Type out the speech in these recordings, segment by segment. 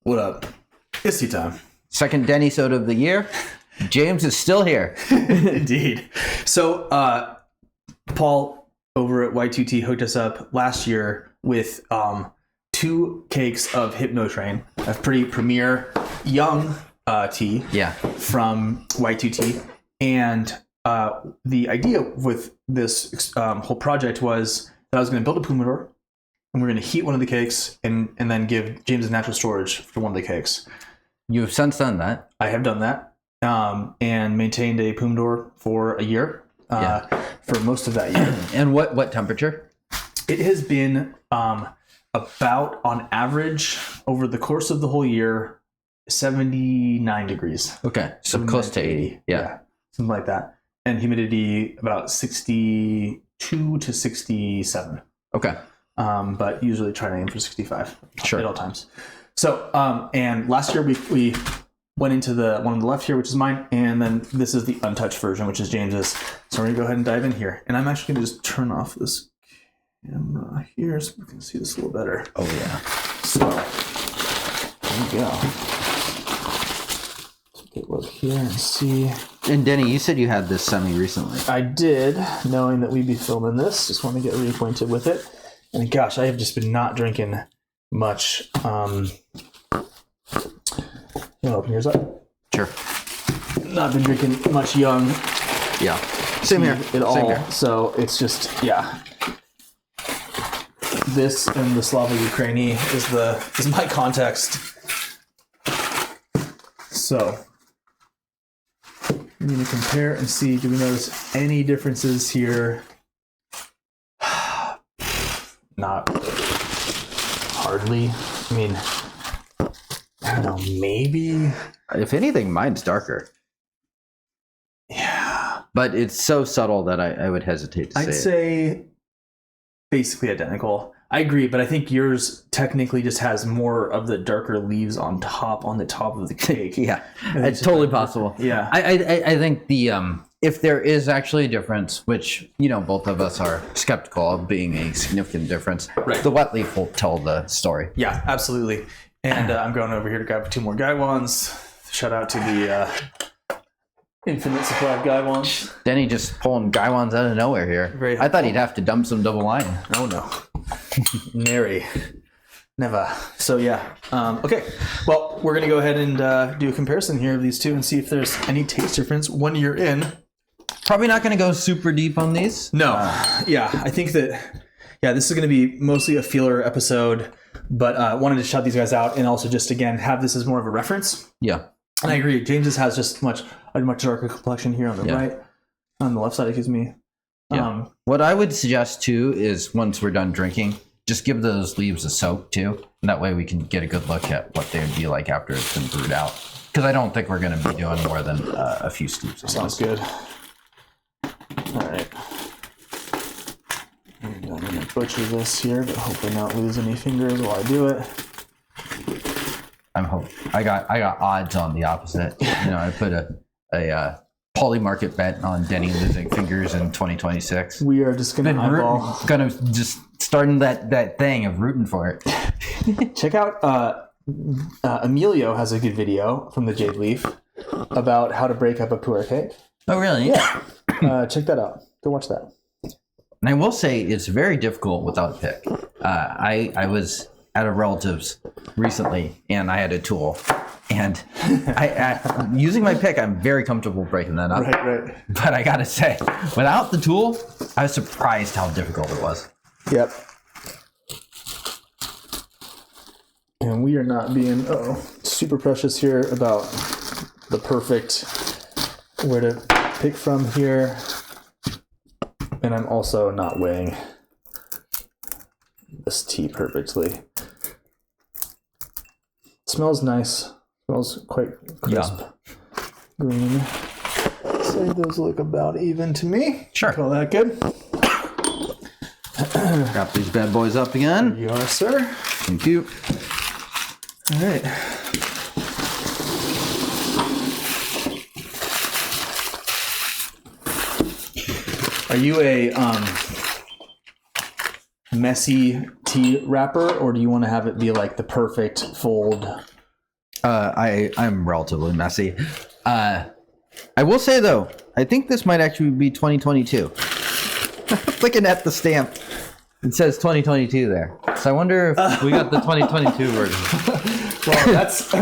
What up? It's tea time. Second Dennysode of the year. James is still here. Indeed. So, Paul over at W2T hooked us up last year with 2 cakes of Hypnotrain, a pretty premier young tea from W2T. And the idea with this whole project was that I was going to build a humidor, and we're going to heat one of the cakes and then give James a natural storage for one of the cakes. You've since done that. I have done that and maintained a humidor for a year for most of that year. And what temperature? It has been about, on average, over the course of the whole year, 79 degrees. Okay, so close to 80. Yeah, something like that. And humidity about 62 to 67. Okay. But usually try to aim for 65 at all times. So, and last year we went into the one on the left here, which is mine, and then this is the untouched version, which is James's. So we're going to go ahead and dive in here. And I'm actually going to just turn off this camera here so we can see this a little better. Oh, yeah. So, there we go. Take a look here and see. And Denny, you said you had this semi recently. I did, knowing that we'd be filming this. Just want to get reacquainted with it. And gosh, I have just been not drinking much. You want to open yours up? Sure. Not been drinking much young. Yeah. Same here. At all. Same here. So it's just, this and the Slava Ukraini is my context. So I'm going to compare and see, do we notice any differences here? Not hardly. I mean, I don't know, maybe. If anything, mine's darker. Yeah. But it's so subtle that I would hesitate to say I'd say basically identical. I agree, but I think yours technically just has more of the darker leaves on the top of the cake. Yeah, it's totally possible. Yeah. I think the if there is actually a difference, which both of us are skeptical of being a significant difference, right, the wet leaf will tell the story. Yeah, absolutely. And I'm going over here to grab 2 more Gaiwans. Shout out to the infinite supply of Gaiwans. Denny just pulling Gaiwans out of nowhere here. I thought he'd have to dump some double wine. Oh no. Nary. Never. So yeah. Okay. Well, we're going to go ahead and do a comparison here of these two and see if there's any taste difference 1 year in. Probably not going to go super deep on these. No. I think that, this is going to be mostly a feeler episode, but wanted to shout these guys out and also just, again, have this as more of a reference. Yeah. And I agree. James's has just a much darker complexion here on the right. On the left side, excuse me. Yeah. What I would suggest, too, is once we're done drinking, just give those leaves a soak, too. And that way we can get a good look at what they would be like after it's been brewed out. Because I don't think we're going to be doing more than a few scoops. Sounds good. All right. I'm going to butcher this here, but hopefully not lose any fingers while I do it. I'm hoping. I got odds on the opposite. I put a poly market bet on Denny losing fingers in 2026. We are just going to eyeball. Gonna just starting that thing of rooting for it. Check out Emilio has a good video from the Jade Leaf about how to break up a puer cake. Oh, really? Yeah. Check that out. Go watch that. And I will say it's very difficult without a pick. I was at a relative's recently, and I had a tool. And using my pick, I'm very comfortable breaking that up. Right. But I gotta say, without the tool, I was surprised how difficult it was. Yep. And we are not being super precious here about the perfect where to pick from here. And I'm also not weighing this tea perfectly. It smells nice. Smells quite crisp. Yeah. Green. Say those look about even to me. Sure. Call that good. Got these bad boys up again. There you are, sir. Thank you. All right. Are you a messy tea wrapper, or do you want to have it be like the perfect fold I'm relatively messy. I will say though, I think this might actually be 2022. Looking at the stamp, it says 2022 there. So I wonder if we got the 2022 version. Well, that's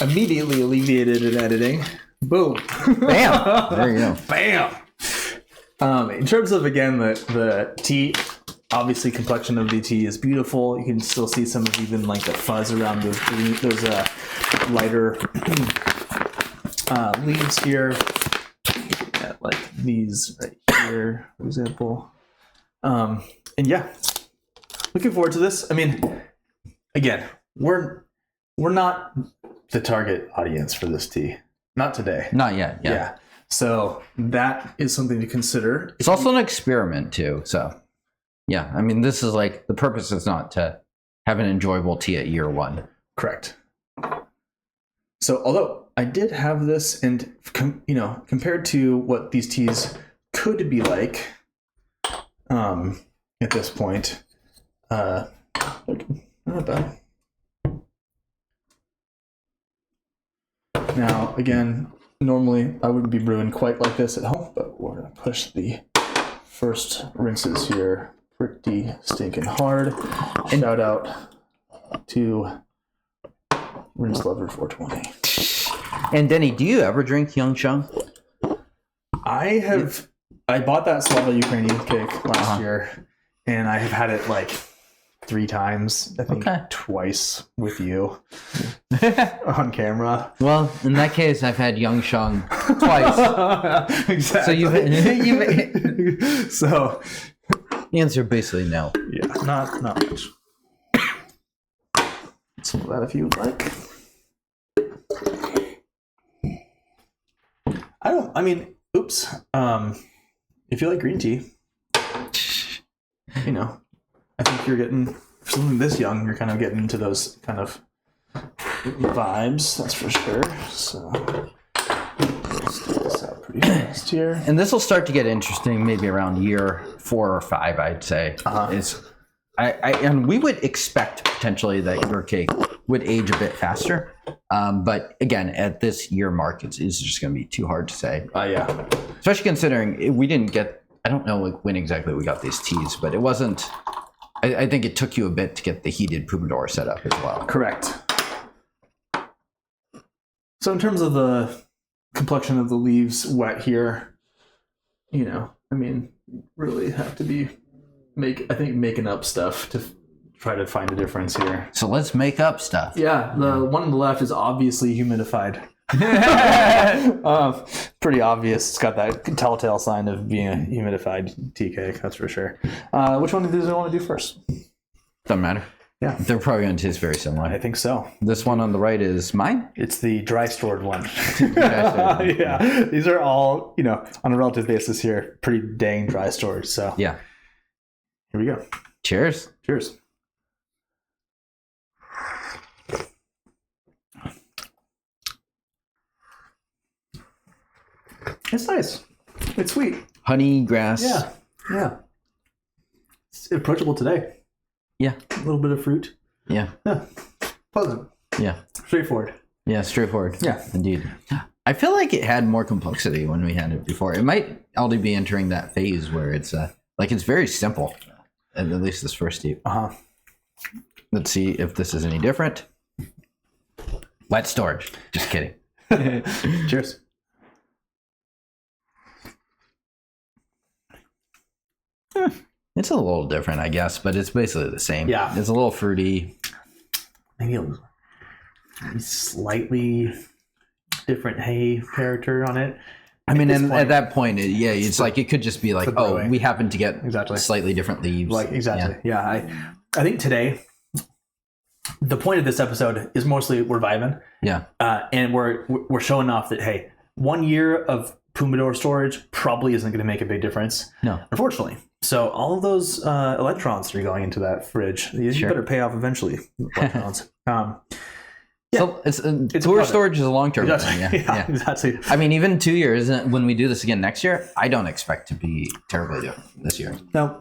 immediately alleviated in editing. Boom. Bam. There you go. Bam. In terms of, again, the tea, obviously complexion of the tea is beautiful. You can still see some of even like the fuzz around those lighter leaves here. Yeah, like these right here, for example. And yeah, looking forward to this. I mean, again, we're not the target audience for this tea. Not today. Not yet. Yeah. So that is something to consider. It's also an experiment too. So yeah, I mean, this is like, the purpose is not to have an enjoyable tea at year one. Correct. So although I did have this, and compared to what these teas could be like at this point, not bad. Now, again, normally I wouldn't be brewing quite like this at home, but we're going to push the first rinses here pretty stinking hard. And shout out to Rinse Lover 420. And Denny, do you ever drink Yangsheng? I bought that Slava Ukrainian cake last year, and I have had it like 3 times, I think twice with you on camera. Well, in that case, I've had Yangsheng twice. Exactly. So the answer basically no. Yeah, not much. Some of that if you would like. If you like green tea, I think you're getting, for something this young, you're kind of getting into those kind of vibes, that's for sure. So let's do this out pretty fast here. And this will start to get interesting maybe around year 4 or 5, I'd say. And we would expect potentially that your cake would age a bit faster. But again, at this year mark, it's just going to be too hard to say. Yeah. Especially considering we didn't get, I don't know when exactly we got these teas, but it wasn't, I think it took you a bit to get the heated Pompadour set up as well. Correct. So in terms of the complexion of the leaves wet here, really have to be making up stuff to try to find a difference here. So let's make up stuff. Yeah, the one on the left is obviously humidified. Pretty obvious. It's got that telltale sign of being a humidified tea cake, that's for sure. Which one of these do I want to do first? Doesn't matter. Yeah. They're probably going to taste very similar. I think so. This one on the right is mine? It's the dry stored one. Yeah. These are all, on a relative basis here, pretty dang dry stored. So yeah. Here we go. Cheers. Cheers. It's nice. It's sweet. Honey, grass. Yeah. It's approachable today. Yeah. A little bit of fruit. Yeah. Pleasant. Yeah. Straightforward. Yeah, straightforward. Yeah. Indeed. I feel like it had more complexity when we had it before. It might already be entering that phase where it's it's very simple. At least this first steep. Let's see if this is any different. Wet storage. Just kidding. Cheers. It's a little different, I guess, but it's basically the same. Yeah. It's a little fruity. Maybe a slightly different hay character on it. At that point, it's like it could just be like, we happen to get slightly different leaves. Exactly. Yeah. I think today, the point of this episode is mostly we're vibing. Yeah. And we're showing off that, hey, 1 year of Pompadour storage probably isn't going to make a big difference. No. Unfortunately. So all of those electrons that are going into that fridge, you better pay off eventually. Electrons. So it's cooler storage is a long-term thing. Yeah, exactly. Even 2 years, when we do this again next year, I don't expect to be terribly different this year. Now,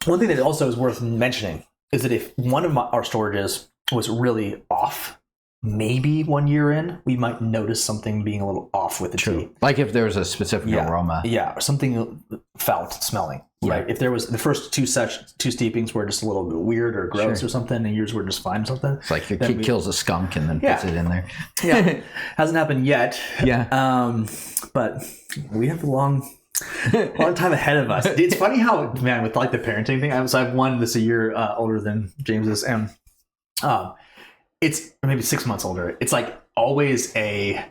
one thing that also is worth mentioning is that if one of our storages was really off, maybe 1 year in, we might notice something being a little off with the tea. Like if there's a specific aroma. Yeah, or something foul smelling. Right. If there was the first two steepings were just a little bit weird or gross or something, and yours were just fine or something. It's like your kid kills a skunk and then puts it in there. Yeah. Hasn't happened yet. Yeah. But we have a long time ahead of us. It's funny how, man, with like the parenting thing, I've one that's a year older than James's, and it's maybe 6 months older. It's like always a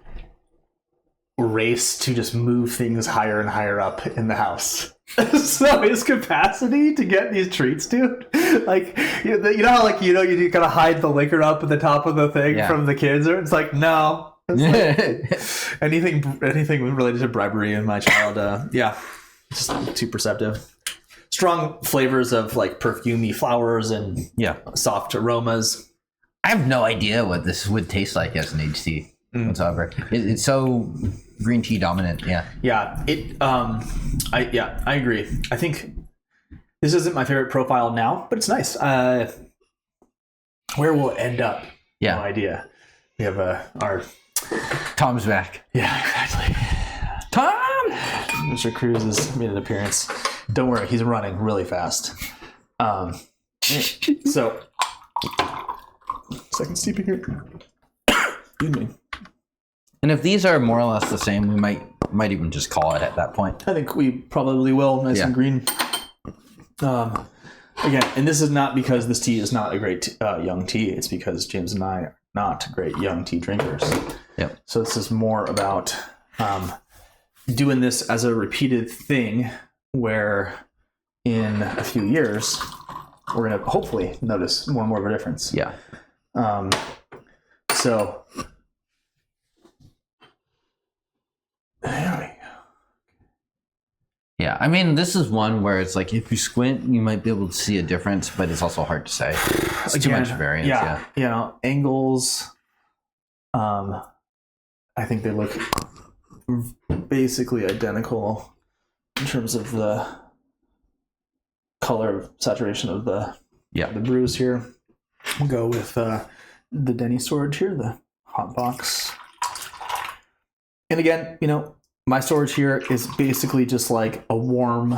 race to just move things higher and higher up in the house. So his capacity to get these treats, dude, like you know how like you gotta hide the liquor up at the top of the thing from the kids, or it's like no, it's like, anything related to bribery in my child, just too perceptive. Strong flavors of like perfumey flowers and soft aromas. I have no idea what this would taste like as an HT whatsoever. It's so green tea dominant. I agree. I think this isn't my favorite profile now, but it's nice. Where we'll end up, no idea. We have our Tom's back. Yeah, exactly. Tom. Mr. Cruz has made an appearance. Don't worry, he's running really fast. So second steeping here. Excuse me. And if these are more or less the same, we might even just call it at that point. I think we probably will. Nice and green. Again, and this is not because this tea is not a great young tea. It's because James and I are not great young tea drinkers. Yep. So this is more about doing this as a repeated thing where in a few years, we're going to hopefully notice more and more of a difference. Yeah. So there we go. Yeah, I mean, this is one where it's like if you squint, you might be able to see a difference, but it's also hard to say. It's too much variance. Yeah, you know, angles. I think they look basically identical in terms of the color saturation of the brews here. We'll go with the Dennysode here, the hot box. And again, you know, my storage here is basically just like a warm,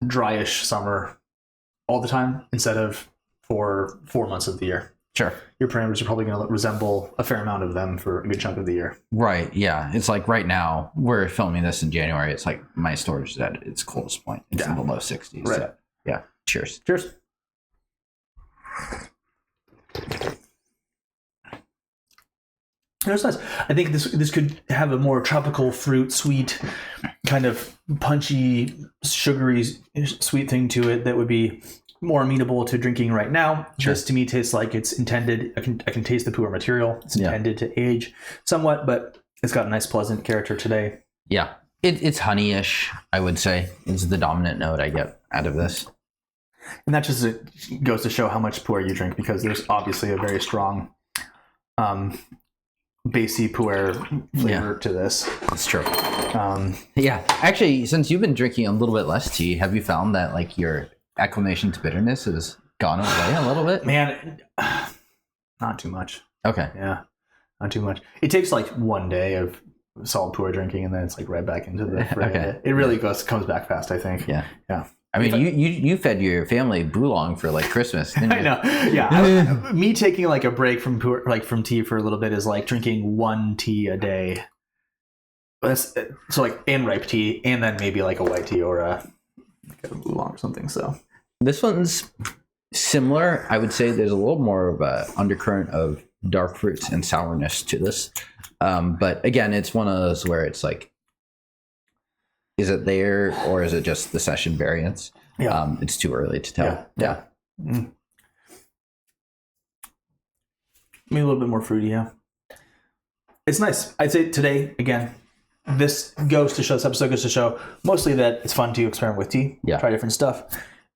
dryish summer all the time instead of for 4 months of the year. Sure. Your parameters are probably going to resemble a fair amount of them for a good chunk of the year. Right. Yeah. It's like right now, we're filming this in January. It's like my storage is at its coldest point. It's in the low 60s. Right. So, yeah. Cheers. Cheers. It's nice. I think this could have a more tropical fruit, sweet, kind of punchy, sugary, sweet thing to it that would be more amenable to drinking right now. Sure. This to me tastes like it's intended. I can taste the puer material. It's intended to age somewhat, but it's got a nice, pleasant character today. Yeah, it's honey-ish. I would say is the dominant note I get out of this. And that just goes to show how much puer you drink, because there's obviously a very strong bassy puer flavor to this. That's true. Yeah, actually, since you've been drinking a little bit less tea, have you found that like your acclimation to bitterness has gone away a little bit? Man, not too much. Okay. Yeah, not too much. It takes like 1 day of solid puer drinking, and then it's like right back into the Okay. It really comes back fast, I think. Yeah. Yeah. I mean, you fed your family Boulong for like Christmas, didn't you? I know. Yeah. Me taking like a break from from tea for a little bit is like drinking 1 tea a day. So like and ripe tea, and then maybe like a white tea or a Boulong or something. So this one's similar. I would say there's a little more of a undercurrent of dark fruits and sourness to this. But again, it's one of those where it's like, is it there or is it just the session variance? Yeah. It's too early to tell. Yeah. Mm. Maybe a little bit more fruity, yeah. It's nice. I'd say today, again, this episode goes to show mostly that it's fun to experiment with tea, try different stuff.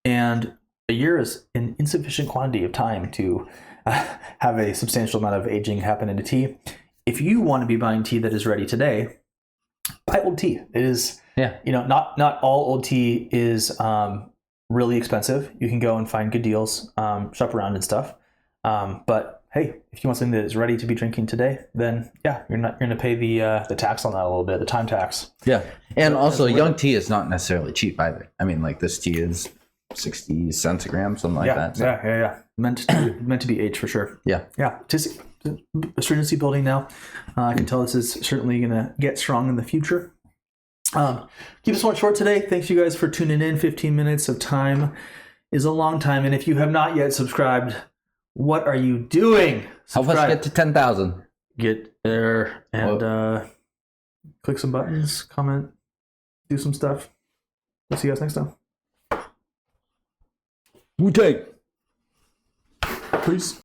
And a year is an insufficient quantity of time to have a substantial amount of aging happen into tea. If you want to be buying tea that is ready today, buy old tea. It is, not all old tea is really expensive. You can go and find good deals, shop around and stuff. But hey, if you want something that is ready to be drinking today, then yeah, you're going to pay the tax on that a little bit, the time tax. Yeah, and also young tea is not necessarily cheap either. I mean, like this tea is 60 cents a gram, something like that. So. Yeah. Meant to be aged for sure. Yeah. Just astringency building now. I can tell this is certainly going to get strong in the future. Keep this one short today. Thanks you guys for tuning in. 15 minutes of time is a long time, and if you have not yet subscribed, what are you doing? Subscribe. Help us get to 10,000. Get there and click some buttons, comment, do some stuff. We'll see you guys next time. WuTang. Peace.